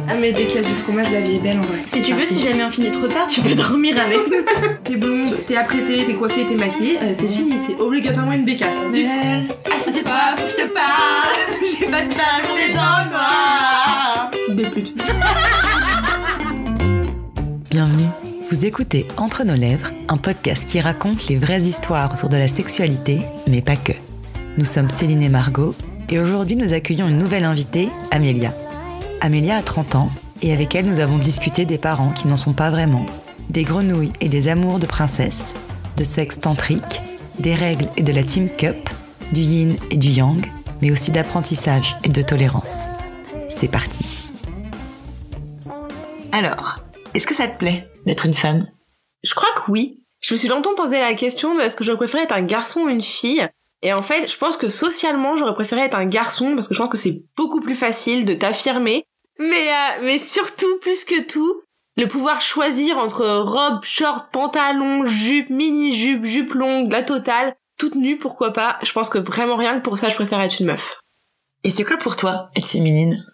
Mais dès qu'il y a du fromage, la vie est belle en vrai. Si tu veux, si jamais on finit trop tard, tu peux dormir avec nous. T'es blonde, t'es apprêtée, t'es coiffée, t'es maquillée, c'est fini, t'es obligatoirement une bécasse. Assieds pas, faut que je te parle. J'ai passé la journée dans le noir. Des putes. Bienvenue. Vous écoutez Entre nos lèvres, un podcast qui raconte les vraies histoires autour de la sexualité, mais pas que. Nous sommes Céline et Margot, et aujourd'hui nous accueillons une nouvelle invitée, Amélia. Amélia a 30 ans, et avec elle nous avons discuté des parents qui n'en sont pas vraiment, des grenouilles et des amours de princesse, de sexe tantrique, des règles et de la team cup, du yin et du yang, mais aussi d'apprentissage et de tolérance. C'est parti. Alors, est-ce que ça te plaît d'être une femme ? Je crois que oui. Je me suis longtemps posé la question de est-ce que j'aurais préféré être un garçon ou une fille ? Et en fait, je pense que socialement, j'aurais préféré être un garçon parce que je pense que c'est beaucoup plus facile de t'affirmer. Mais surtout, plus que tout, le pouvoir choisir entre robe, short, pantalon, jupe, mini-jupe, jupe longue, la totale, toute nue, pourquoi pas. Je pense que vraiment rien que pour ça, je préfère être une meuf. Et c'est quoi pour toi, être féminine ?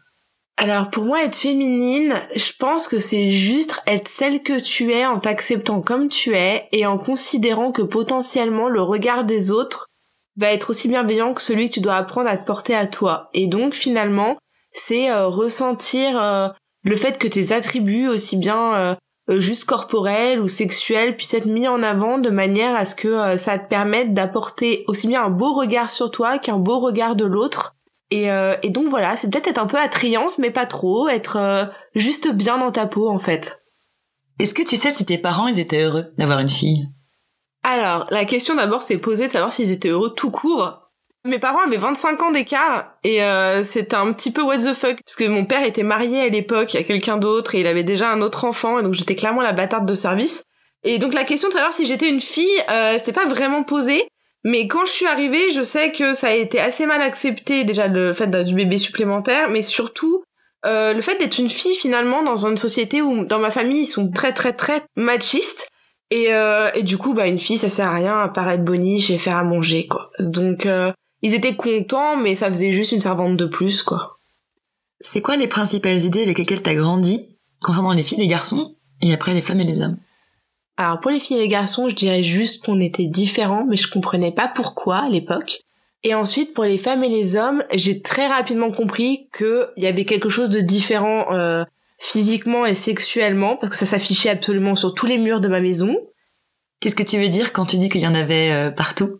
Alors pour moi, être féminine, je pense que c'est juste être celle que tu es en t'acceptant comme tu es et en considérant que potentiellement le regard des autres va être aussi bienveillant que celui que tu dois apprendre à te porter à toi. Et donc finalement, c'est ressentir le fait que tes attributs, aussi bien juste corporels ou sexuels, puissent être mis en avant de manière à ce que ça te permette d'apporter aussi bien un beau regard sur toi qu'un beau regard de l'autre. Et donc voilà, c'est peut-être être un peu attrayante, mais pas trop, être juste bien dans ta peau en fait. Est-ce que tu sais si tes parents, ils étaient heureux d'avoir une fille ? Alors, la question d'abord s'est posée de savoir s'ils étaient heureux tout court. Mes parents avaient 25 ans d'écart et c'était un petit peu what the fuck parce que mon père était marié à l'époque à quelqu'un d'autre et il avait déjà un autre enfant et donc j'étais clairement la bâtarde de service. Et donc la question de savoir si j'étais une fille, c'était pas vraiment posée. Mais quand je suis arrivée, je sais que ça a été assez mal accepté, déjà le fait du bébé supplémentaire, mais surtout le fait d'être une fille finalement dans une société où dans ma famille ils sont très très très machistes et du coup une fille ça sert à rien à part être boniche et faire à manger quoi. Donc ils étaient contents mais ça faisait juste une servante de plus quoi. C'est quoi les principales idées avec lesquelles t'as grandi concernant les filles, les garçons et après les femmes et les hommes ? Alors pour les filles et les garçons, je dirais juste qu'on était différents, mais je comprenais pas pourquoi à l'époque. Et ensuite pour les femmes et les hommes, j'ai très rapidement compris qu'il y avait quelque chose de différent physiquement et sexuellement, parce que ça s'affichait absolument sur tous les murs de ma maison. Qu'est-ce que tu veux dire quand tu dis qu'il y en avait partout ?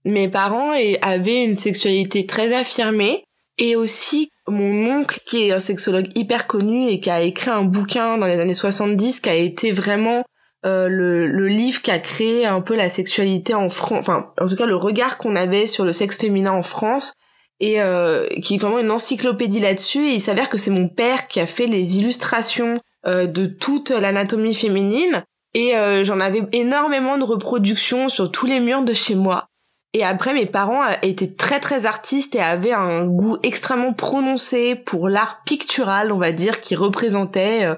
Mes parents avaient une sexualité très affirmée, et aussi mon oncle, qui est un sexologue hyper connu et qui a écrit un bouquin dans les années 70, qui a été vraiment le livre qui a créé un peu la sexualité en France, enfin en tout cas le regard qu'on avait sur le sexe féminin en France, et qui est vraiment une encyclopédie là-dessus. Et il s'avère que c'est mon père qui a fait les illustrations de toute l'anatomie féminine, et j'en avais énormément de reproductions sur tous les murs de chez moi. Et après mes parents étaient très très artistes et avaient un goût extrêmement prononcé pour l'art pictural, on va dire, qui représentait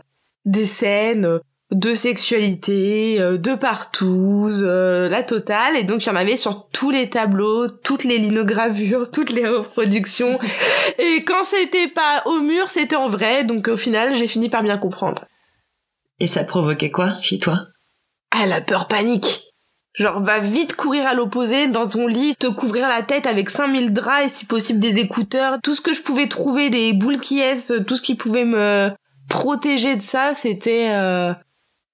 des scènes de sexualité, de partouze, la totale. Et donc il y en avait sur tous les tableaux, toutes les linogravures, toutes les reproductions. Et quand c'était pas au mur, c'était en vrai. Donc au final, j'ai fini par bien comprendre. Et ça provoquait quoi chez toi ? Ah, la peur panique. Genre, va vite courir à l'opposé, dans ton lit, te couvrir la tête avec 5000 draps et si possible des écouteurs. Tout ce que je pouvais trouver, des boules qui tout ce qui pouvait me protéger de ça, c'était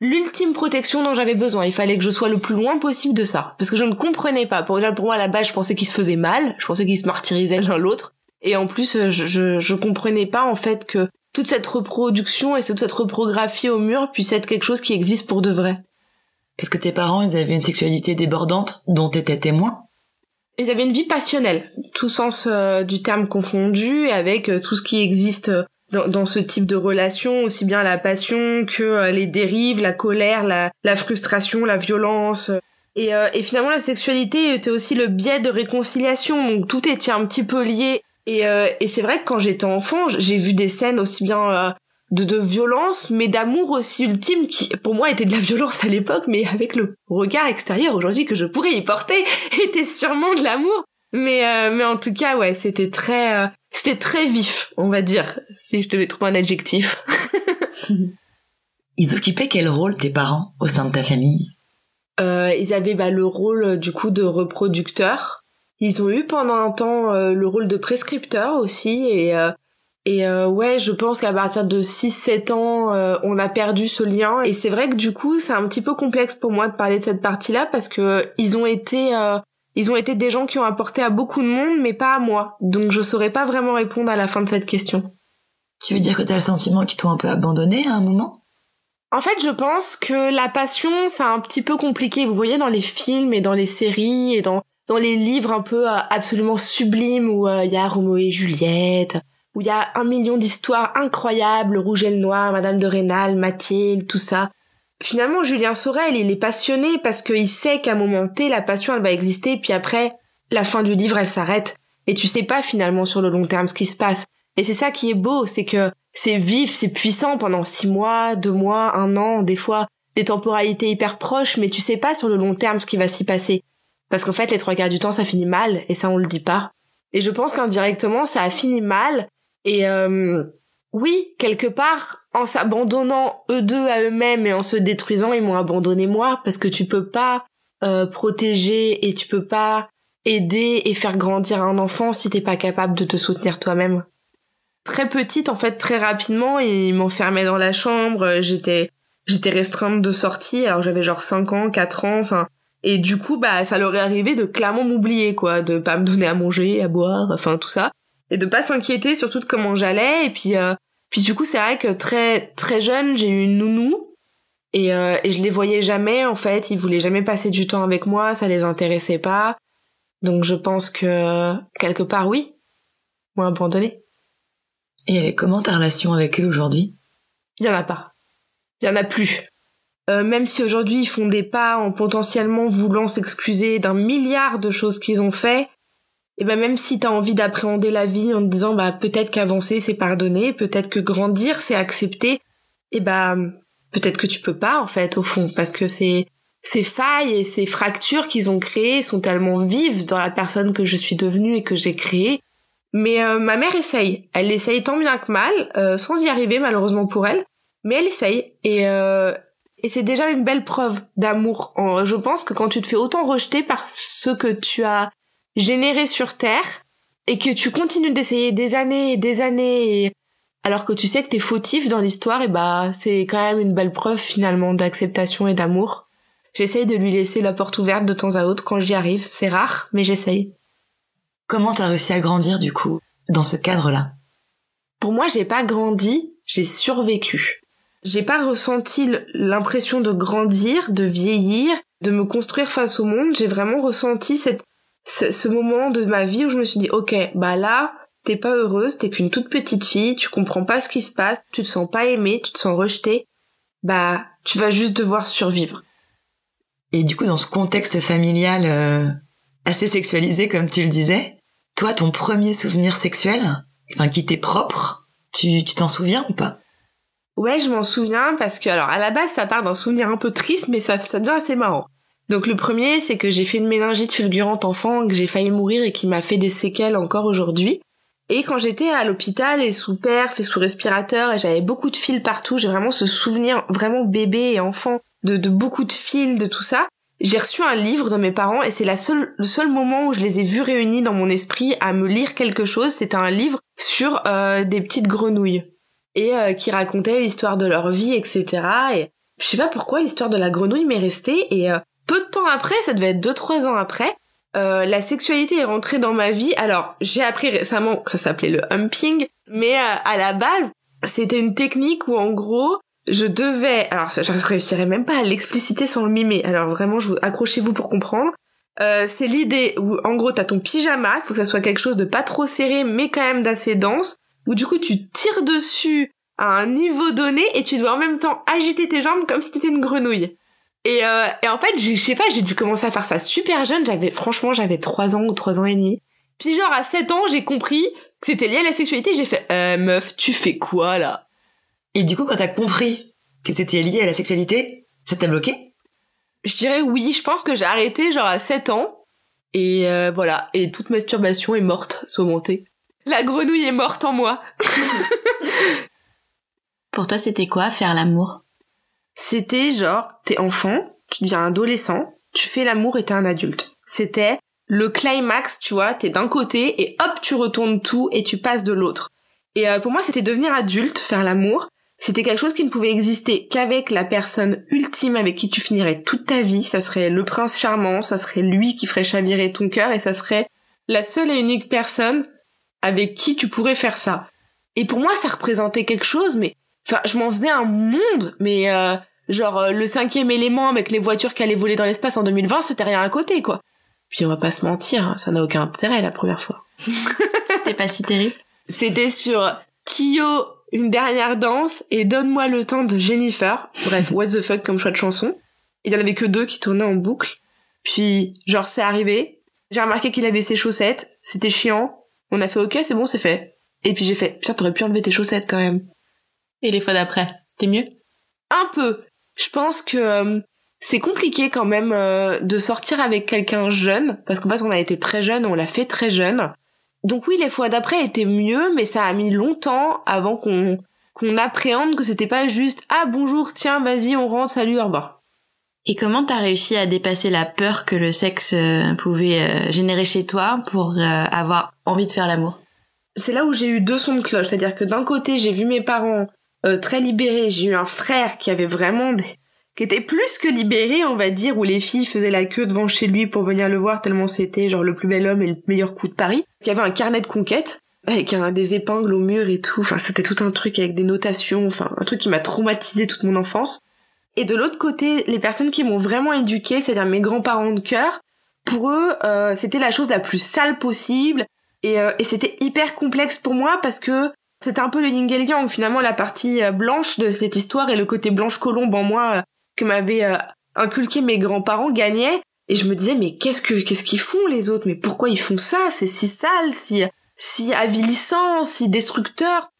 l'ultime protection dont j'avais besoin. Il fallait que je sois le plus loin possible de ça. Parce que je ne comprenais pas. Pour moi, à la base, je pensais qu'ils se faisaient mal. Je pensais qu'ils se martyrisaient l'un l'autre. Et en plus, je comprenais pas, en fait, que toute cette reproduction et toute cette reprographie au mur puisse être quelque chose qui existe pour de vrai. Est-ce que tes parents, ils avaient une sexualité débordante dont t'étais témoin ? Ils avaient une vie passionnelle, tout sens du terme confondu, et avec tout ce qui existe dans ce type de relation, aussi bien la passion que les dérives, la colère, la frustration, la violence. Et finalement, la sexualité était aussi le biais de réconciliation, donc tout était un petit peu lié. Et c'est vrai que quand j'étais enfant, j'ai vu des scènes aussi bien de violence, mais d'amour aussi ultime, qui pour moi était de la violence à l'époque, mais avec le regard extérieur aujourd'hui que je pourrais y porter, était sûrement de l'amour. Mais en tout cas, ouais, c'était très c'était très vif, on va dire, si je devais trouver un adjectif. Ils occupaient quel rôle tes parents au sein de ta famille? Ils avaient le rôle du coup de reproducteur. Ils ont eu pendant un temps le rôle de prescripteur aussi et ouais, je pense qu'à partir de 6-7 ans, on a perdu ce lien et c'est vrai que du coup, c'est un petit peu complexe pour moi de parler de cette partie-là parce que ils ont été des gens qui ont apporté à beaucoup de monde mais pas à moi. Donc je saurais pas vraiment répondre à la fin de cette question. Tu veux dire que t'as le sentiment qu'ils t'ont un peu abandonné à un moment? En fait, je pense que la passion, c'est un petit peu compliqué. Vous voyez, dans les films et dans les séries et dans les livres un peu absolument sublimes où il y a Roméo et Juliette, où il y a 1 million d'histoires incroyables, le Rouge et le Noir, Madame de Rênal, Mathilde, tout ça. Finalement, Julien Sorel, il est passionné parce qu'il sait qu'à un moment T, la passion, elle va exister, puis après, la fin du livre, elle s'arrête. Et tu sais pas finalement sur le long terme ce qui se passe. Et c'est ça qui est beau, c'est que c'est vif, c'est puissant pendant 6 mois, 2 mois, 1 an, des fois des temporalités hyper proches, mais tu sais pas sur le long terme ce qui va s'y passer. Parce qu'en fait, les 3/4 du temps, ça finit mal, et ça, on le dit pas. Et je pense qu'indirectement, ça a fini mal, et oui, quelque part, en s'abandonnant eux deux à eux-mêmes et en se détruisant, ils m'ont abandonné moi, parce que tu peux pas protéger et tu peux pas aider et faire grandir un enfant si t'es pas capable de te soutenir toi-même. Très petite, en fait, très rapidement, ils m'enfermaient dans la chambre, j'étais restreinte de sortie, alors j'avais genre 5 ans, 4 ans, enfin, et du coup, ça leur est arrivé de clairement m'oublier, quoi, de pas me donner à manger, à boire, enfin, tout ça, et de pas s'inquiéter surtout de comment j'allais, et puis du coup, c'est vrai que très, très jeune, j'ai eu une nounou, et je les voyais jamais, en fait, ils voulaient jamais passer du temps avec moi, ça les intéressait pas, donc je pense que, quelque part, oui, m'ont abandonnée. Et elle est comment ta relation avec eux aujourd'hui? Il y en a pas. Il y en a plus. Même si aujourd'hui ils font des pas en potentiellement voulant s'excuser d'un milliard de choses qu'ils ont fait, et même si t'as envie d'appréhender la vie en te disant peut-être qu'avancer c'est pardonner, peut-être que grandir c'est accepter, et peut-être que tu peux pas en fait au fond, parce que ces failles et ces fractures qu'ils ont créées sont tellement vives dans la personne que je suis devenue et que j'ai créée. Mais ma mère essaye. Elle essaye tant bien que mal, sans y arriver malheureusement pour elle. Mais elle essaye. Et c'est déjà une belle preuve d'amour. Je pense que quand tu te fais autant rejeter par ce que tu as généré sur Terre, et que tu continues d'essayer des années et des années, alors que tu sais que t'es fautif dans l'histoire, c'est quand même une belle preuve finalement d'acceptation et d'amour. J'essaye de lui laisser la porte ouverte de temps à autre quand j'y arrive. C'est rare, mais j'essaye. Comment t'as réussi à grandir, du coup, dans ce cadre-là? Pour moi, j'ai pas grandi, j'ai survécu. J'ai pas ressenti l'impression de grandir, de vieillir, de me construire face au monde. J'ai vraiment ressenti ce moment de ma vie où je me suis dit, ok, là, t'es pas heureuse, t'es qu'une toute petite fille, tu comprends pas ce qui se passe, tu te sens pas aimée, tu te sens rejetée, tu vas juste devoir survivre. Et du coup, dans ce contexte familial assez sexualisé, comme tu le disais, toi, ton premier souvenir sexuel, qui t'est propre, tu t'en souviens ou pas? Ouais, je m'en souviens parce que, alors, à la base, ça part d'un souvenir un peu triste, mais ça devient assez marrant. Donc, le premier, c'est que j'ai fait une méningite fulgurante enfant, que j'ai failli mourir et qui m'a fait des séquelles encore aujourd'hui. Et quand j'étais à l'hôpital et sous perf et sous respirateur et j'avais beaucoup de fils partout, j'ai vraiment ce souvenir vraiment bébé et enfant de beaucoup de fils, de tout ça. J'ai reçu un livre de mes parents et c'est le seul moment où je les ai vus réunis dans mon esprit à me lire quelque chose. C'était un livre sur des petites grenouilles et qui racontait l'histoire de leur vie, etc. Et je sais pas pourquoi l'histoire de la grenouille m'est restée et peu de temps après, ça devait être 2-3 ans après, la sexualité est rentrée dans ma vie. Alors, j'ai appris récemment que ça s'appelait le humping, mais à la base, c'était une technique où en gros, je réussirais même pas à l'expliciter sans le mimer. Alors vraiment, accrochez-vous pour comprendre. C'est l'idée où, en gros, t'as ton pyjama, il faut que ça soit quelque chose de pas trop serré, mais quand même d'assez dense, où du coup, tu tires dessus à un niveau donné et tu dois en même temps agiter tes jambes comme si t'étais une grenouille. Et en fait, je sais pas, j'ai dû commencer à faire ça super jeune, j'avais 3 ans ou 3 ans et demi. Puis genre, à 7 ans, j'ai compris que c'était lié à la sexualité, j'ai fait, meuf, tu fais quoi, là? Et du coup, quand t'as compris que c'était lié à la sexualité, ça t'a bloqué? Je dirais oui, je pense que j'ai arrêté genre à 7 ans. Et voilà, et toute masturbation est morte, saumantée. La grenouille est morte en moi. Pour toi, c'était quoi, faire l'amour? C'était genre, t'es enfant, tu deviens adolescent, tu fais l'amour et t'es un adulte. C'était le climax, tu vois, t'es d'un côté et hop, tu retournes tout et tu passes de l'autre. Et pour moi, c'était devenir adulte, faire l'amour. C'était quelque chose qui ne pouvait exister qu'avec la personne ultime avec qui tu finirais toute ta vie. Ça serait le prince charmant, ça serait lui qui ferait chavirer ton cœur et ça serait la seule et unique personne avec qui tu pourrais faire ça. Et pour moi, ça représentait quelque chose, mais enfin, je m'en faisais un monde, mais genre le 5e élément avec les voitures qui allaient voler dans l'espace en 2020, c'était rien à côté, quoi. Puis on va pas se mentir, hein, ça n'a aucun intérêt la première fois. C'était pas si terrible. C'était sur Kyo, une dernière danse, et Donne-moi le temps de Jennifer. Bref, what the fuck comme choix de chanson. Il y en avait que 2 qui tournaient en boucle. Puis, genre, c'est arrivé. J'ai remarqué qu'il avait ses chaussettes. C'était chiant. On a fait ok, c'est bon, c'est fait. Et puis j'ai fait, putain, t'aurais pu enlever tes chaussettes quand même. Et les fois d'après, c'était mieux? Un peu. Je pense que c'est compliqué quand même de sortir avec quelqu'un jeune. Parce qu'en fait, on a été très jeune, on l'a fait très jeune. Donc oui, les fois d'après étaient mieux, mais ça a mis longtemps avant qu'on appréhende que c'était pas juste « Ah bonjour, tiens, vas-y, on rentre, salut, au revoir ». Et comment t'as réussi à dépasser la peur que le sexe pouvait générer chez toi pour avoir envie de faire l'amour? C'est là où j'ai eu 2 sons de cloche, c'est-à-dire que d'un côté, j'ai vu mes parents très libérés, j'ai eu un frère qui avait vraiment qui était plus que libéré, on va dire, où les filles faisaient la queue devant chez lui pour venir le voir tellement c'était genre le plus bel homme et le meilleur coup de Paris, qui avait un carnet de conquête avec des épingles au mur et tout, enfin c'était tout un truc avec des notations, enfin un truc qui m'a traumatisé toute mon enfance. Et de l'autre côté, les personnes qui m'ont vraiment éduquée, c'est-à-dire mes grands-parents de cœur, pour eux, c'était la chose la plus sale possible et c'était hyper complexe pour moi parce que c'était un peu le yin et le yang, finalement la partie blanche de cette histoire et le côté blanche colombe en moi que m'avaient inculqué mes grands-parents gagnait, et je me disais mais qu'est-ce qu'ils font les autres, mais pourquoi ils font ça, c'est si sale, si avilissant, si destructeur.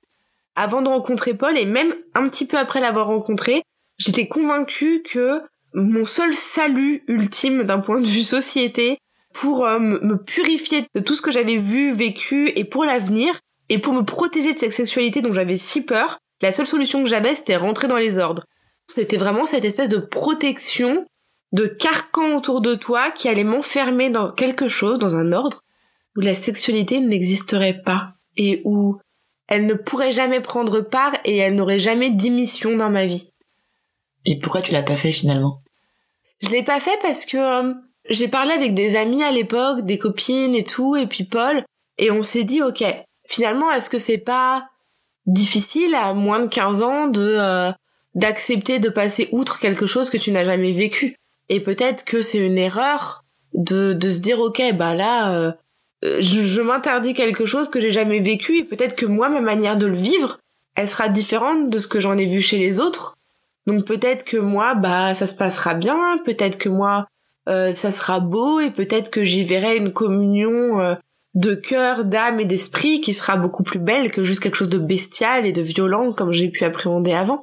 Avant de rencontrer Paul et même un petit peu après l'avoir rencontré, j'étais convaincue que mon seul salut ultime d'un point de vue société pour me purifier de tout ce que j'avais vu, vécu et pour l'avenir et pour me protéger de cette sexualité dont j'avais si peur, la seule solution que j'avais c'était rentrer dans les ordres. C'était vraiment cette espèce de protection, de carcan autour de toi qui allait m'enfermer dans quelque chose, dans un ordre, où la sexualité n'existerait pas et où elle ne pourrait jamais prendre part et elle n'aurait jamais d'immission dans ma vie. Et pourquoi tu l'as pas fait finalement? Je l'ai pas fait parce que j'ai parlé avec des amis à l'époque, des copines et tout, et puis Paul, et on s'est dit ok, finalement est-ce que c'est pas difficile à moins de 15 ans d'accepter de passer outre quelque chose que tu n'as jamais vécu. Et peut-être que c'est une erreur de se dire ok, bah là je m'interdis quelque chose que j'ai jamais vécu et peut-être que moi ma manière de le vivre, elle sera différente de ce que j'en ai vu chez les autres. Donc peut-être que moi bah ça se passera bien, peut-être que moi ça sera beau et peut-être que j'y verrai une communion de cœur, d'âme et d'esprit qui sera beaucoup plus belle que juste quelque chose de bestial et de violent comme j'ai pu appréhender avant.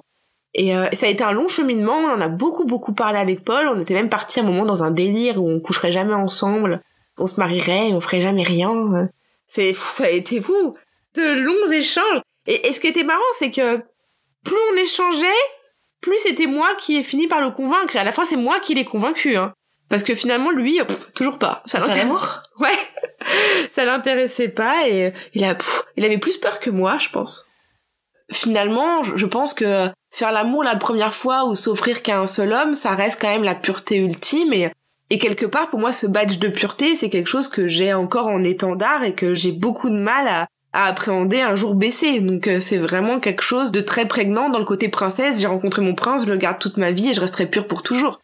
Et ça a été un long cheminement, on en a beaucoup parlé avec Paul, on était même partis à un moment dans un délire où on coucherait jamais ensemble, on se marierait, on ferait jamais rien. Ça a été fou, de longs échanges. Et ce qui était marrant, c'est que plus on échangeait, plus c'était moi qui ai fini par le convaincre. Et à la fin, c'est moi qui l'ai convaincu, hein. Parce que finalement, lui, toujours pas. Ça l'intéressait l'amour? Ouais. Ça l'intéressait pas et il avait plus peur que moi, je pense. Finalement, je pense que faire l'amour la première fois ou s'offrir qu'à un seul homme, ça reste quand même la pureté ultime et quelque part, pour moi, ce badge de pureté, c'est quelque chose que j'ai encore en étendard et que j'ai beaucoup de mal à appréhender un jour baissé. Donc c'est vraiment quelque chose de très prégnant dans le côté princesse. J'ai rencontré mon prince, je le garde toute ma vie et je resterai pure pour toujours.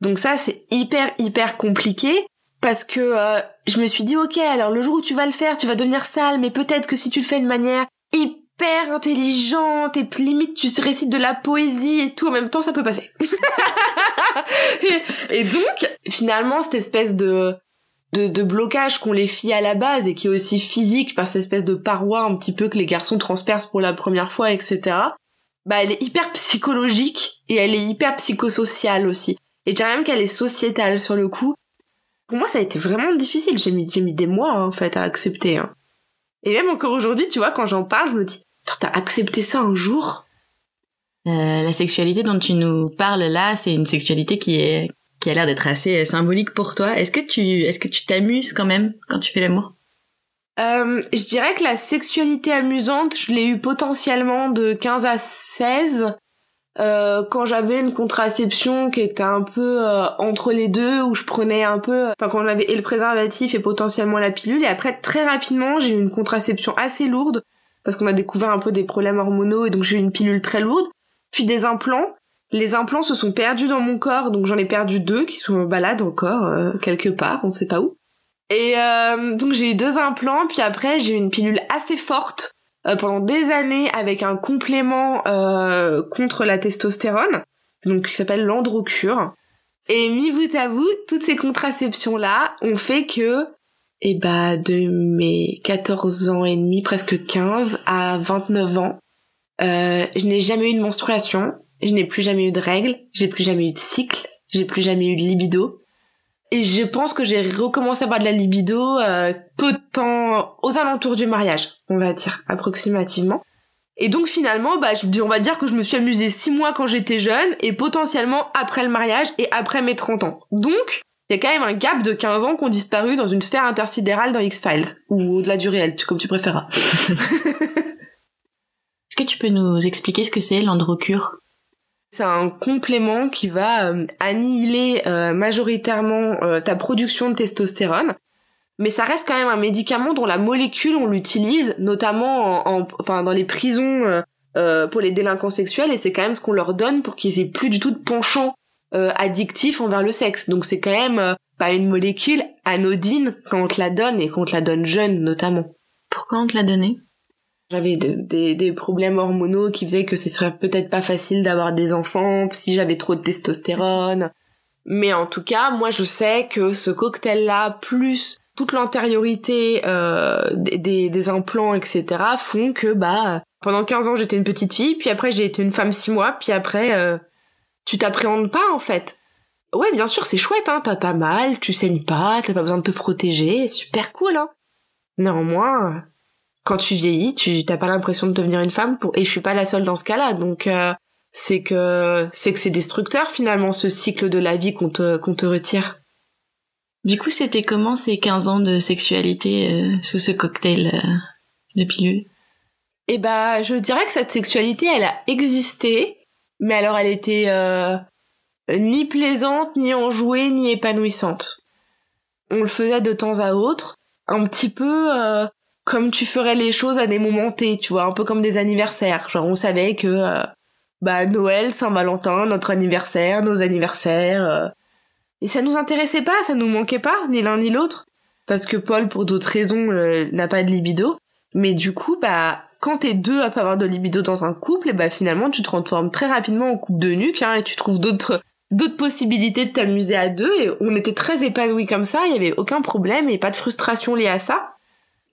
Donc ça, c'est hyper compliqué parce que je me suis dit, ok, alors le jour où tu vas le faire, tu vas devenir sale, mais peut-être que si tu le fais de manière hyper intelligente et limite tu récites de la poésie et tout en même temps, ça peut passer. et donc, finalement, cette espèce de blocage qu'ont les filles à la base et qui est aussi physique par cette espèce de paroi un petit peu que les garçons transpercent pour la première fois, etc. Bah, elle est hyper psychologique et elle est hyper psychosociale aussi. Et je dirais même qu'elle est sociétale sur le coup. Pour moi, ça a été vraiment difficile. J'ai mis des mois, en fait, à accepter. Hein. Et même encore aujourd'hui, tu vois, quand j'en parle, je me dis, t'as accepté ça un jour? La sexualité dont tu nous parles là, c'est une sexualité qui a l'air d'être assez symbolique pour toi. Est-ce que tu t'amuses quand même quand tu fais l'amour? Je dirais que la sexualité amusante, je l'ai eu potentiellement de 15 à 16, quand j'avais une contraception qui était un peu entre les deux, où je prenais un peu, enfin quand j'avais et le préservatif et potentiellement la pilule, et après très rapidement j'ai eu une contraception assez lourde, parce qu'on a découvert un peu des problèmes hormonaux, et donc j'ai eu une pilule très lourde, puis des implants. Les implants se sont perdus dans mon corps, donc j'en ai perdu 2 qui sont balades encore, quelque part, on sait pas où. Et donc j'ai eu 2 implants, puis après j'ai eu une pilule assez forte pendant des années avec un complément contre la testostérone, donc qui s'appelle l'Androcure. Et mis bout à bout, toutes ces contraceptions-là ont fait que, de mes 14 ans et demi, presque 15, à 29 ans, je n'ai jamais eu de menstruation, je n'ai plus jamais eu de règles, j'ai plus jamais eu de cycle, j'ai plus jamais eu de libido. Et je pense que j'ai recommencé à avoir de la libido peu de temps aux alentours du mariage, on va dire, approximativement. Et donc finalement, on va dire que je me suis amusée 6 mois quand j'étais jeune et potentiellement après le mariage et après mes 30 ans. Donc, il y a quand même un gap de 15 ans qui ont disparu dans une sphère intersidérale dans X-Files, ou au-delà du réel, comme tu préféreras. Est-ce que tu peux nous expliquer ce que c'est l'Androcure? C'est un complément qui va annihiler majoritairement ta production de testostérone, mais ça reste quand même un médicament dont la molécule on l'utilise notamment dans les prisons pour les délinquants sexuels, et c'est quand même ce qu'on leur donne pour qu'ils aient plus du tout de penchant addictif envers le sexe. Donc c'est quand même pas une molécule anodine quand on te la donne, et quand on te la donne jeune notamment. Pourquoi on te l'a donné? J'avais des problèmes hormonaux qui faisaient que ce serait peut-être pas facile d'avoir des enfants si j'avais trop de testostérone. Mais en tout cas, moi je sais que ce cocktail-là, plus toute l'antériorité des implants, etc., font que pendant 15 ans j'étais une petite fille, puis après j'ai été une femme 6 mois, puis après tu t'appréhendes pas en fait. Ouais, bien sûr, c'est chouette, hein, t'as pas mal, tu saignes pas, t'as pas besoin de te protéger, super cool, hein. Néanmoins, quand tu vieillis, t'as pas l'impression de devenir une femme et je suis pas la seule dans ce cas-là, donc c'est que c'est destructeur finalement, ce cycle de la vie qu'on te retire. Du coup, c'était comment ces 15 ans de sexualité sous ce cocktail de pilules? Je dirais que cette sexualité, elle a existé, mais alors elle était ni plaisante, ni enjouée, ni épanouissante. On le faisait de temps à autre, un petit peu comme tu ferais les choses à des moments T, tu vois, un peu comme des anniversaires. Genre on savait que Noël, Saint-Valentin, notre anniversaire, nos anniversaires, et ça nous intéressait pas, ça nous manquait pas, ni l'un ni l'autre, parce que Paul, pour d'autres raisons, n'a pas de libido. Mais du coup, quand t'es deux à pas avoir de libido dans un couple, finalement tu te transformes très rapidement en couple de nuques, hein, et tu trouves d'autres possibilités de t'amuser à deux, et on était très épanouis comme ça, il y avait aucun problème et pas de frustration liée à ça.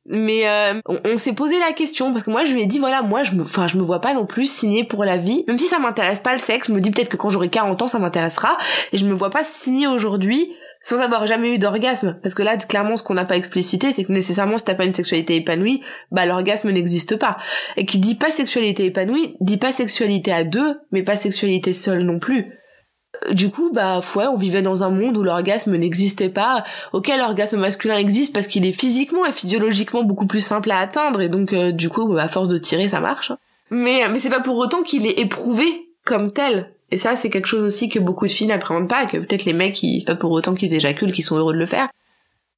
Mais on s'est posé la question, parce que moi je lui ai dit voilà, moi je me vois pas non plus signer pour la vie, même si ça m'intéresse pas le sexe, je me dis peut-être que quand j'aurai 40 ans ça m'intéressera, et je me vois pas signer aujourd'hui sans avoir jamais eu d'orgasme, parce que là clairement ce qu'on n'a pas explicité, c'est que nécessairement si t'as pas une sexualité épanouie, l'orgasme n'existe pas. Et qui dit pas sexualité épanouie dit pas sexualité à deux, mais pas sexualité seule non plus. Du coup, on vivait dans un monde où l'orgasme n'existait pas. Ok, l'orgasme masculin existe parce qu'il est physiquement et physiologiquement beaucoup plus simple à atteindre, et donc du coup, à force de tirer, ça marche. Mais c'est pas pour autant qu'il est éprouvé comme tel. Et ça, c'est quelque chose aussi que beaucoup de filles n'appréhendent pas, que peut-être les mecs, c'est pas pour autant qu'ils éjaculent, qu'ils sont heureux de le faire.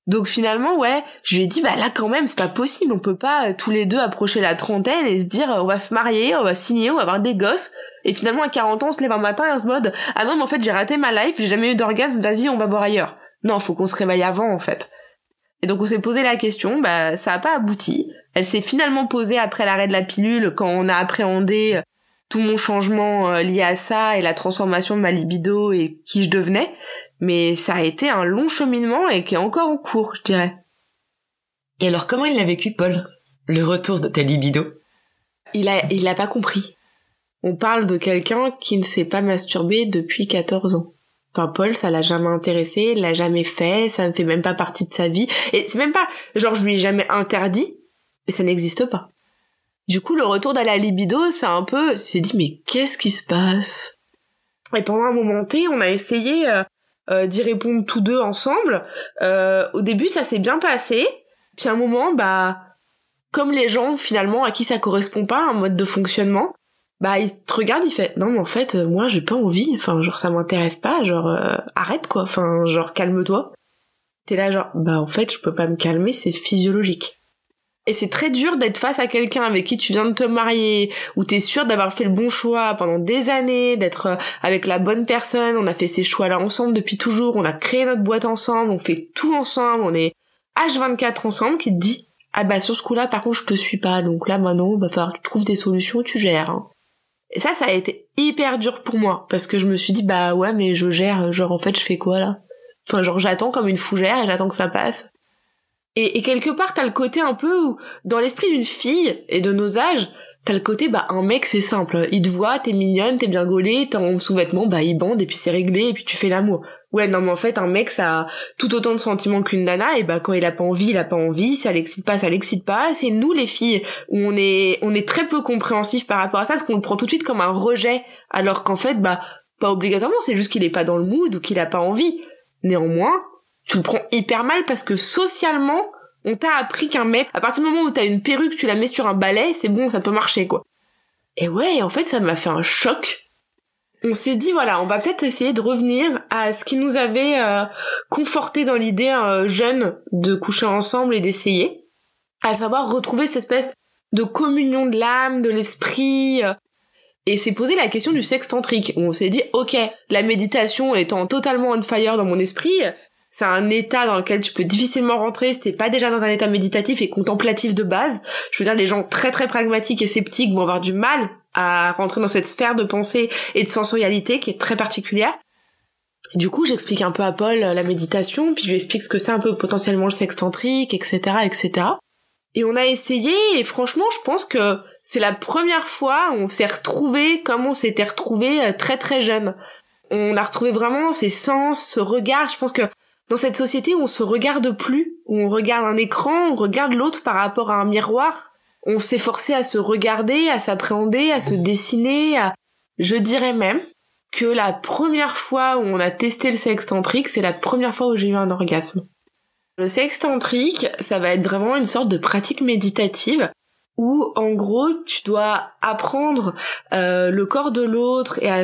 Donc finalement, je lui ai dit, là quand même, c'est pas possible, on peut pas tous les deux approcher la trentaine et se dire, on va se marier, on va signer, on va avoir des gosses, et finalement à 40 ans, on se lève un matin et on se mode, ah non mais en fait j'ai raté ma life, j'ai jamais eu d'orgasme, vas-y on va voir ailleurs. Non, faut qu'on se réveille avant en fait. Et donc on s'est posé la question, ça a pas abouti. Elle s'est finalement posée après l'arrêt de la pilule, quand on a appréhendé tout mon changement lié à ça et la transformation de ma libido et qui je devenais. Mais ça a été un long cheminement et qui est encore en cours, je dirais. Et alors, comment il l'a vécu, Paul? Le retour de ta libido? Il l'a pas compris. On parle de quelqu'un qui ne s'est pas masturbé depuis 14 ans. Enfin, Paul, ça l'a jamais intéressé, il l'a jamais fait, ça ne fait même pas partie de sa vie. Et c'est même pas, je lui ai jamais interdit. Et ça n'existe pas. Du coup, le retour de la libido, c'est un peu... s'est dit, mais qu'est-ce qui se passe? Et pendant un moment T, on a essayé d'y répondre tous deux ensemble. Au début, ça s'est bien passé. Puis à un moment, comme les gens, finalement, à qui ça correspond pas, un mode de fonctionnement, ils te regardent, ils font, non, mais en fait, moi, j'ai pas envie. Enfin, genre, ça m'intéresse pas. Genre, arrête, quoi. Enfin, genre, calme-toi. T'es là, genre, en fait, je peux pas me calmer, c'est physiologique. Et c'est très dur d'être face à quelqu'un avec qui tu viens de te marier, où t'es sûr d'avoir fait le bon choix pendant des années, d'être avec la bonne personne, on a fait ces choix-là ensemble depuis toujours, on a créé notre boîte ensemble, on fait tout ensemble, on est H24 ensemble, qui te dit, sur ce coup-là, par contre, je te suis pas, donc là, maintenant, il va falloir que tu trouves des solutions, tu gères. Hein. Et ça a été hyper dur pour moi, parce que je me suis dit, ouais, mais je gère, genre, en fait, je fais quoi, là? Enfin, genre, j'attends comme une fougère et j'attends que ça passe. Et quelque part, t'as le côté un peu où, dans l'esprit d'une fille et de nos âges, t'as le côté, un mec, c'est simple. Il te voit, t'es mignonne, t'es bien gaulée, t'es en sous-vêtements, il bande et puis c'est réglé et puis tu fais l'amour. Ouais, non, mais en fait, un mec, ça a tout autant de sentiments qu'une nana et quand il a pas envie, il a pas envie, ça l'excite pas, ça l'excite pas. C'est nous, les filles, où on est très peu compréhensifs par rapport à ça parce qu'on le prend tout de suite comme un rejet, alors qu'en fait, pas obligatoirement, c'est juste qu'il est pas dans le mood ou qu'il a pas envie. Néanmoins, tu le prends hyper mal parce que socialement, on t'a appris qu'un mec, à partir du moment où t'as une perruque, tu la mets sur un balai, c'est bon, ça peut marcher, quoi. Et ouais, en fait, ça m'a fait un choc. On s'est dit, voilà, on va peut-être essayer de revenir à ce qui nous avait conforté dans l'idée jeune de coucher ensemble et d'essayer, à savoir retrouver cette espèce de communion de l'âme, de l'esprit, et s'est posé la question du sexe tantrique, où on s'est dit, ok, la méditation étant totalement on fire dans mon esprit, c'est un état dans lequel tu peux difficilement rentrer si t'es pas déjà dans un état méditatif et contemplatif de base. Je veux dire, les gens très très pragmatiques et sceptiques vont avoir du mal à rentrer dans cette sphère de pensée et de sensorialité qui est très particulière. Et du coup, j'explique un peu à Paul la méditation, puis je lui explique ce que c'est un peu potentiellement le sexe tantrique, etc., etc. Et on a essayé, et franchement, je pense que c'est la première fois où on s'est retrouvés comme on s'était retrouvés très très jeunes. On a retrouvé vraiment ces sens, ce regard. Je pense que dans cette société où on se regarde plus, où on regarde un écran, on regarde l'autre par rapport à un miroir, on s'est forcé à se regarder, à s'appréhender, à se dessiner, je dirais même que la première fois où on a testé le sexe tantrique, c'est la première fois où j'ai eu un orgasme. Le sexe tantrique, ça va être vraiment une sorte de pratique méditative où, en gros, tu dois apprendre le corps de l'autre et à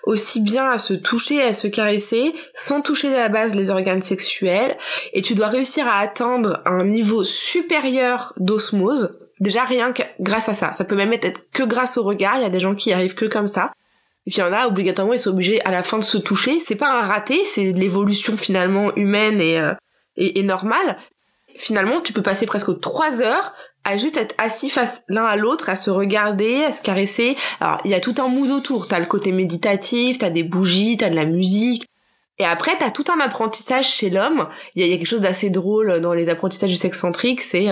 aussi bien à se toucher, à se caresser, sans toucher à la base les organes sexuels, et tu dois réussir à atteindre un niveau supérieur d'osmose, déjà rien que grâce à ça. Ça peut même être que grâce au regard, il y a des gens qui y arrivent que comme ça. Et puis il y en a, obligatoirement, ils sont obligés à la fin de se toucher. C'est pas un raté, c'est de l'évolution finalement humaine et normale. Finalement, tu peux passer presque 3 heures à juste être assis face l'un à l'autre, à se regarder, à se caresser. Alors, il y a tout un mood autour. T'as le côté méditatif, t'as des bougies, t'as de la musique. Et après, t'as tout un apprentissage chez l'homme. Il y a quelque chose d'assez drôle dans les apprentissages du sexe tantrique, c'est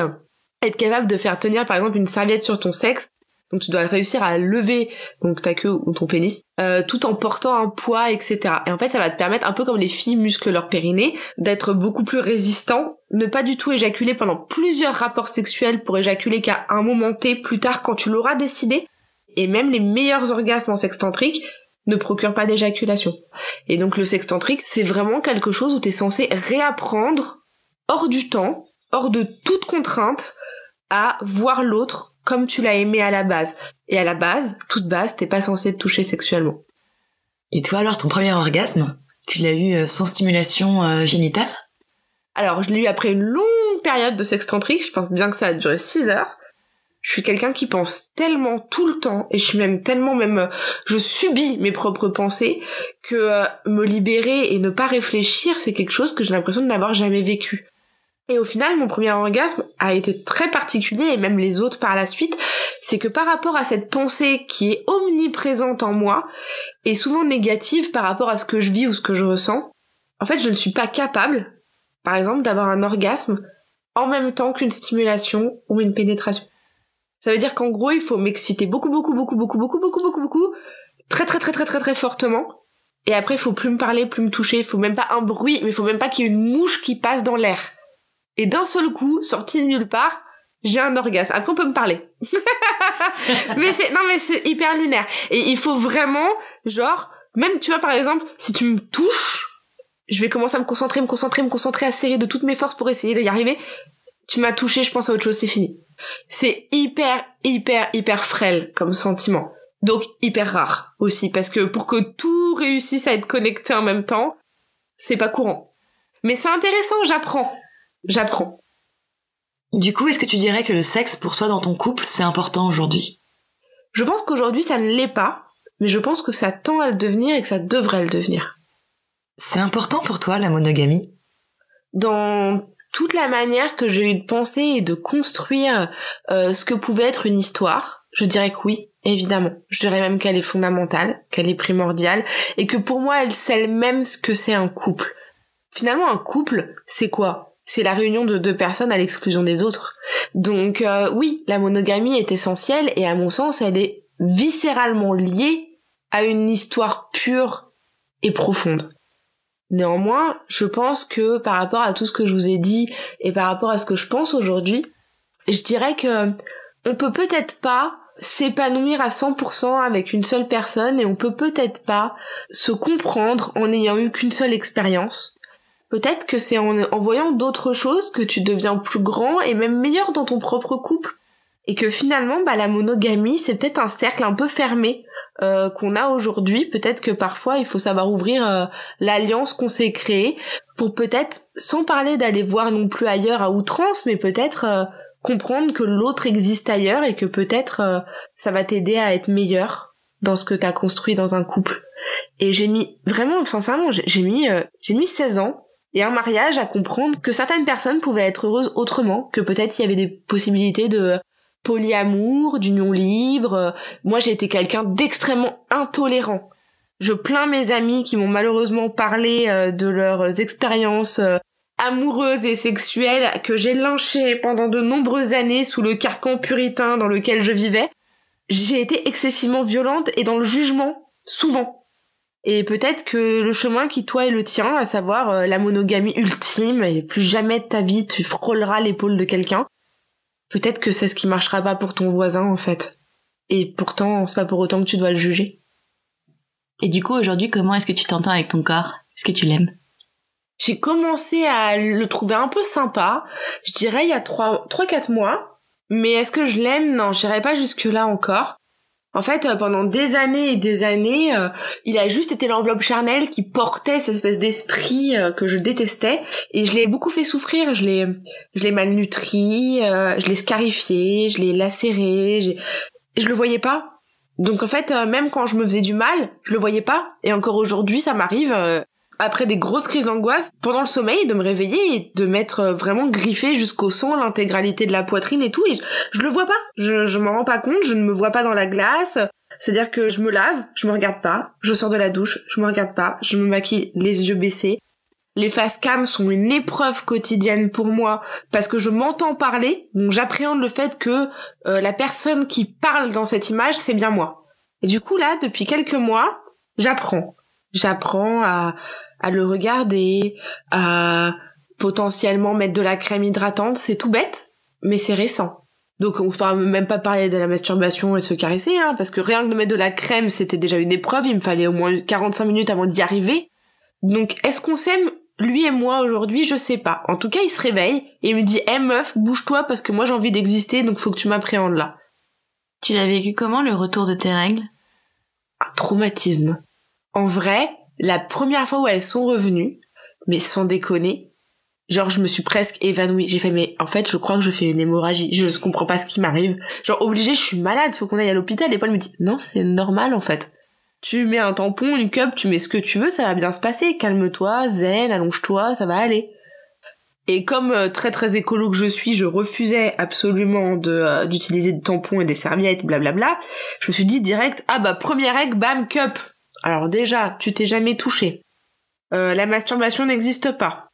être capable de faire tenir, par exemple, une serviette sur ton sexe. Donc, tu dois réussir à lever donc ta queue ou ton pénis, tout en portant un poids, etc. Et en fait, ça va te permettre, un peu comme les filles musclent leur périnée, d'être beaucoup plus résistant, ne pas du tout éjaculer pendant plusieurs rapports sexuels pour éjaculer qu'à un moment T, plus tard, quand tu l'auras décidé. Et même les meilleurs orgasmes en sexe tantrique ne procurent pas d'éjaculation. Et donc, le sexe tantrique, c'est vraiment quelque chose où t'es censé réapprendre, hors du temps, hors de toute contrainte, à voir l'autre comme tu l'as aimé à la base. Et à la base, toute base, t'es pas censé te toucher sexuellement. Et toi alors, ton premier orgasme, tu l'as eu sans stimulation génitale? Alors, je l'ai eu après une longue période de sexe tantrique, je pense bien que ça a duré 6 heures. Je suis quelqu'un qui pense tellement tout le temps, et je suis même tellement je subis mes propres pensées, que me libérer et ne pas réfléchir, c'est quelque chose que j'ai l'impression de n'avoir jamais vécu. Et au final, mon premier orgasme a été très particulier, et même les autres par la suite, c'est que par rapport à cette pensée qui est omniprésente en moi, et souvent négative par rapport à ce que je vis ou ce que je ressens, en fait, je ne suis pas capable, par exemple, d'avoir un orgasme en même temps qu'une stimulation ou une pénétration. Ça veut dire qu'en gros, il faut m'exciter beaucoup, très fortement, et après, il faut plus me parler, plus me toucher, il faut même pas un bruit, mais il faut même pas qu'il y ait une mouche qui passe dans l'air. Et d'un seul coup, sorti de nulle part, j'ai un orgasme. Après, on peut me parler. mais c'est hyper lunaire. Et il faut vraiment, genre, même, tu vois, par exemple, si tu me touches, je vais commencer à me concentrer, à serrer de toutes mes forces pour essayer d'y arriver. Tu m'as touché, je pense à autre chose, c'est fini. C'est hyper frêle comme sentiment. Donc, hyper rare aussi, parce que pour que tout réussisse à être connecté en même temps, c'est pas courant. Mais c'est intéressant, j'apprends. Du coup, est-ce que tu dirais que le sexe, pour toi, dans ton couple, c'est important aujourd'hui? Je pense qu'aujourd'hui, ça ne l'est pas, mais je pense que ça tend à le devenir et que ça devrait le devenir. C'est important pour toi, la monogamie? Dans toute la manière que j'ai eu de penser et de construire ce que pouvait être une histoire, je dirais que oui, évidemment. Je dirais même qu'elle est fondamentale, qu'elle est primordiale, et que pour moi, elle sait même ce que c'est un couple. Finalement, un couple, c'est quoi ? C'est la réunion de deux personnes à l'exclusion des autres. Donc oui, la monogamie est essentielle, et à mon sens, elle est viscéralement liée à une histoire pure et profonde. Néanmoins, je pense que par rapport à tout ce que je vous ai dit et par rapport à ce que je pense aujourd'hui, je dirais que on peut peut-être pas s'épanouir à 100% avec une seule personne et on peut peut-être pas se comprendre en n'ayant eu qu'une seule expérience. Peut-être que c'est en voyant d'autres choses que tu deviens plus grand et même meilleur dans ton propre couple. Et que finalement, la monogamie, c'est peut-être un cercle un peu fermé qu'on a aujourd'hui. Peut-être que parfois, il faut savoir ouvrir l'alliance qu'on s'est créée pour peut-être, sans parler d'aller voir non plus ailleurs à outrance, mais peut-être comprendre que l'autre existe ailleurs et que peut-être ça va t'aider à être meilleur dans ce que t'as construit dans un couple. Et j'ai mis, vraiment, sincèrement, j'ai mis 16 ans et un mariage à comprendre que certaines personnes pouvaient être heureuses autrement, que peut-être il y avait des possibilités de polyamour, d'union libre. Moi, j'ai été quelqu'un d'extrêmement intolérant. Je plains mes amis qui m'ont malheureusement parlé de leurs expériences amoureuses et sexuelles que j'ai lynchées pendant de nombreuses années sous le carcan puritain dans lequel je vivais. J'ai été excessivement violente et dans le jugement, souvent. Et peut-être que le chemin qui, toi, est le tien, à savoir la monogamie ultime, et plus jamais de ta vie tu frôleras l'épaule de quelqu'un, peut-être que c'est ce qui marchera pas pour ton voisin, en fait. Et pourtant, c'est pas pour autant que tu dois le juger. Et du coup, aujourd'hui, comment est-ce que tu t'entends avec ton corps? Est-ce que tu l'aimes? J'ai commencé à le trouver un peu sympa, je dirais il y a 3-4 mois. Mais est-ce que je l'aime? Non, j'irai pas jusque-là encore. En fait, pendant des années et des années, il a juste été l'enveloppe charnelle qui portait cette espèce d'esprit que je détestais. Et je l'ai beaucoup fait souffrir, je l'ai malnutri, je l'ai scarifié, je l'ai lacéré, je le voyais pas. Donc en fait, même quand je me faisais du mal, je le voyais pas. Et encore aujourd'hui, ça m'arrive, après des grosses crises d'angoisse, pendant le sommeil, de me réveiller et de m'être vraiment griffée jusqu'au sang, l'intégralité de la poitrine et tout. Et je le vois pas. Je m'en rends pas compte, je ne me vois pas dans la glace. C'est-à-dire que je me lave, je me regarde pas. Je sors de la douche, je me regarde pas. Je me maquille les yeux baissés. Les face cam sont une épreuve quotidienne pour moi parce que je m'entends parler, donc j'appréhende le fait que la personne qui parle dans cette image, c'est bien moi. Et du coup là, depuis quelques mois, j'apprends à le regarder, à potentiellement mettre de la crème hydratante, c'est tout bête, mais c'est récent. Donc on peut même pas parler de la masturbation et de se caresser, parce que rien que de mettre de la crème, c'était déjà une épreuve, il me fallait au moins 45 minutes avant d'y arriver. Donc est-ce qu'on s'aime, lui et moi, aujourd'hui? Je sais pas. En tout cas, il se réveille et il me dit « Hey meuf, bouge-toi parce que moi j'ai envie d'exister, donc faut que tu m'appréhendes là. » Tu l'as vécu comment, le retour de tes règles? Un traumatisme. En vrai, la première fois où elles sont revenues, mais sans déconner, genre je me suis presque évanouie. J'ai fait mais en fait je crois que je fais une hémorragie. Je comprends pas ce qui m'arrive. Genre obligée, je suis malade, faut qu'on aille à l'hôpital. Et Paul me dit non, c'est normal en fait. Tu mets un tampon, une cup, tu mets ce que tu veux, ça va bien se passer. Calme-toi, zen, allonge-toi, ça va aller. Et comme très très écolo que je suis, je refusais absolument d'utiliser des tampons et des serviettes, blablabla. Je me suis dit direct, première règle, bam, cup. Alors déjà, tu t'es jamais touché. La masturbation n'existe pas.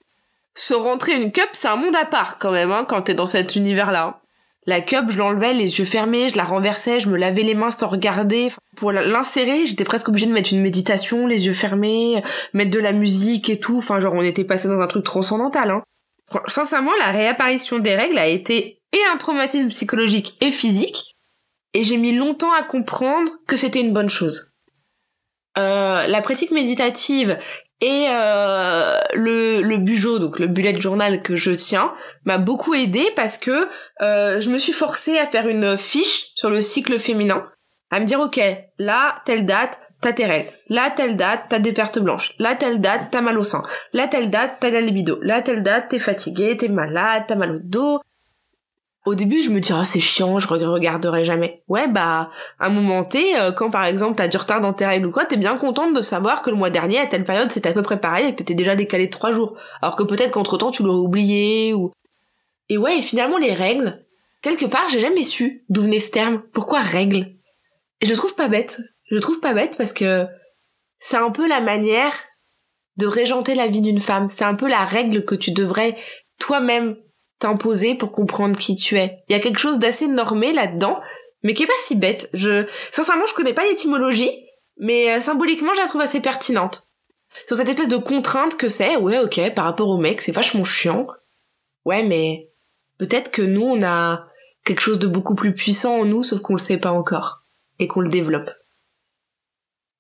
Se rentrer une cup, c'est un monde à part quand même, quand t'es dans cet univers-là. La cup, je l'enlevais les yeux fermés, je la renversais, je me lavais les mains sans regarder. Pour l'insérer, j'étais presque obligée de mettre une méditation, les yeux fermés, mettre de la musique et tout. Enfin, genre, on était passé dans un truc transcendantal, Sincèrement, la réapparition des règles a été et un traumatisme psychologique et physique. Et j'ai mis longtemps à comprendre que c'était une bonne chose. La pratique méditative et le bujo, donc le bullet journal que je tiens, m'a beaucoup aidée parce que je me suis forcée à faire une fiche sur le cycle féminin, à me dire ok, là, telle date, t'as tes règles. Là, telle date, t'as des pertes blanches. Là, telle date, t'as mal au sein. Là, telle date, t'as la libido. Là, telle date, t'es fatigué, t'es malade, t'as mal au dos. Au début, je me dis, c'est chiant, je regarderai jamais. Ouais, à un moment T, quand par exemple t'as du retard dans tes règles ou quoi, t'es bien contente de savoir que le mois dernier, à telle période, c'était à peu près pareil et que t'étais déjà décalé de 3 jours. Alors que peut-être qu'entre-temps, tu l'aurais oublié ou... Et ouais, et finalement, les règles, quelque part, j'ai jamais su d'où venait ce terme. Pourquoi règles? Et je le trouve pas bête. Je le trouve pas bête parce que c'est un peu la manière de régenter la vie d'une femme. C'est un peu la règle que tu devrais toi-même t'imposer pour comprendre qui tu es. Il y a quelque chose d'assez normé là-dedans, mais qui est pas si bête. Sincèrement, je connais pas l'étymologie, mais symboliquement, je la trouve assez pertinente. Sur cette espèce de contrainte que c'est, ouais, ok, par rapport au mec, c'est vachement chiant. Ouais, mais peut-être que nous, on a quelque chose de beaucoup plus puissant en nous, sauf qu'on le sait pas encore, et qu'on le développe.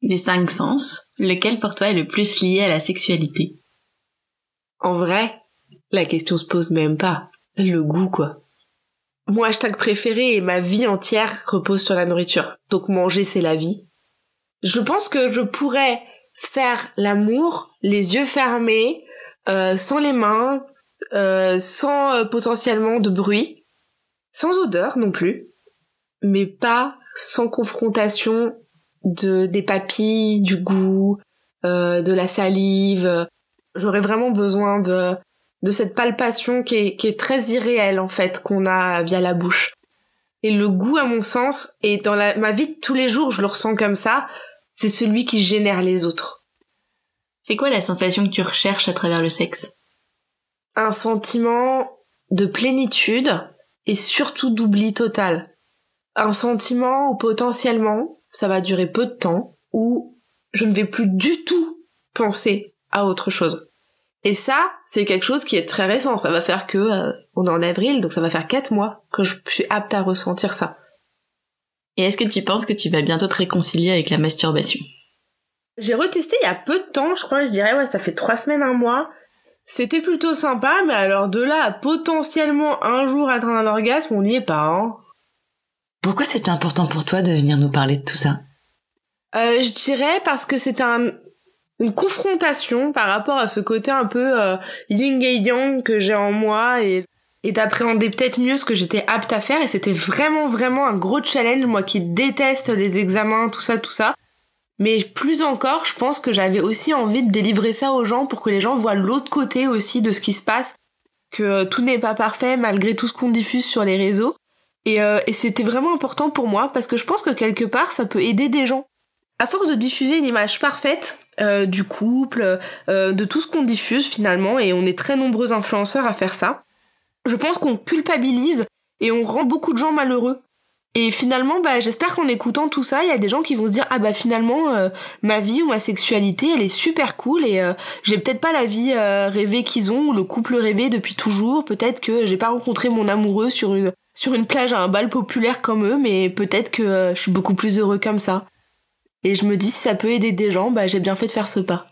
Des 5 sens, lequel pour toi est le plus lié à la sexualité? En vrai, la question se pose même pas. Le goût, quoi. Mon hashtag préféré et ma vie entière repose sur la nourriture. Donc manger, c'est la vie. Je pense que je pourrais faire l'amour, les yeux fermés, sans les mains, sans potentiellement de bruit, sans odeur non plus, mais pas sans confrontation des papilles, du goût, de la salive. J'aurais vraiment besoin de cette palpation qui est très irréelle en fait, qu'on a via la bouche. Et le goût, à mon sens, et dans ma vie de tous les jours, je le ressens comme ça, c'est celui qui génère les autres. C'est quoi la sensation que tu recherches à travers le sexe? Un sentiment de plénitude et surtout d'oubli total. Un sentiment où potentiellement, ça va durer peu de temps, où je ne vais plus du tout penser à autre chose. Et ça, c'est quelque chose qui est très récent. Ça va faire que, on est en avril, donc ça va faire 4 mois que je suis apte à ressentir ça. Et est-ce que tu penses que tu vas bientôt te réconcilier avec la masturbation? J'ai retesté il y a peu de temps, je dirais, ouais, ça fait 3 semaines, 1 mois. C'était plutôt sympa, mais alors de là à potentiellement un jour atteindre un orgasme, on n'y est pas, hein. Pourquoi c'était important pour toi de venir nous parler de tout ça? Je dirais parce que c'est une confrontation par rapport à ce côté un peu yin et yang que j'ai en moi et d'appréhender peut-être mieux ce que j'étais apte à faire, et c'était vraiment vraiment un gros challenge, moi qui déteste les examens, tout ça. Mais plus encore, je pense que j'avais aussi envie de délivrer ça aux gens pour que les gens voient l'autre côté aussi de ce qui se passe, que tout n'est pas parfait malgré tout ce qu'on diffuse sur les réseaux. Et c'était vraiment important pour moi parce que je pense que quelque part ça peut aider des gens. À force de diffuser une image parfaite du couple, de tout ce qu'on diffuse finalement, et on est très nombreux influenceurs à faire ça, je pense qu'on culpabilise et on rend beaucoup de gens malheureux. Et finalement, j'espère qu'en écoutant tout ça, il y a des gens qui vont se dire finalement, ma vie ou ma sexualité, elle est super cool et j'ai peut-être pas la vie rêvée qu'ils ont ou le couple rêvé depuis toujours. Peut-être que j'ai pas rencontré mon amoureux sur une plage à un bal populaire comme eux, mais peut-être que je suis beaucoup plus heureux comme ça. Et je me dis, si ça peut aider des gens, j'ai bien fait de faire ce pas.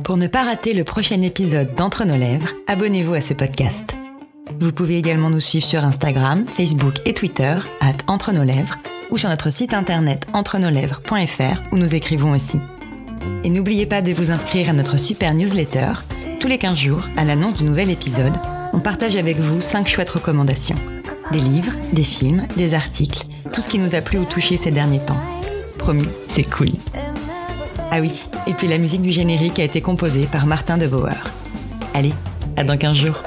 Pour ne pas rater le prochain épisode d'Entre nos lèvres, abonnez-vous à ce podcast. Vous pouvez également nous suivre sur Instagram, Facebook et Twitter @entrenoslèvres ou sur notre site internet entrenoslèvres.fr où nous écrivons aussi. Et n'oubliez pas de vous inscrire à notre super newsletter. Tous les 15 jours, à l'annonce du nouvel épisode, on partage avec vous 5 chouettes recommandations. Des livres, des films, des articles, tout ce qui nous a plu ou touché ces derniers temps. Promis, c'est cool. Ah oui, et puis la musique du générique a été composée par Martin de Bauer. Allez, à dans 15 jours.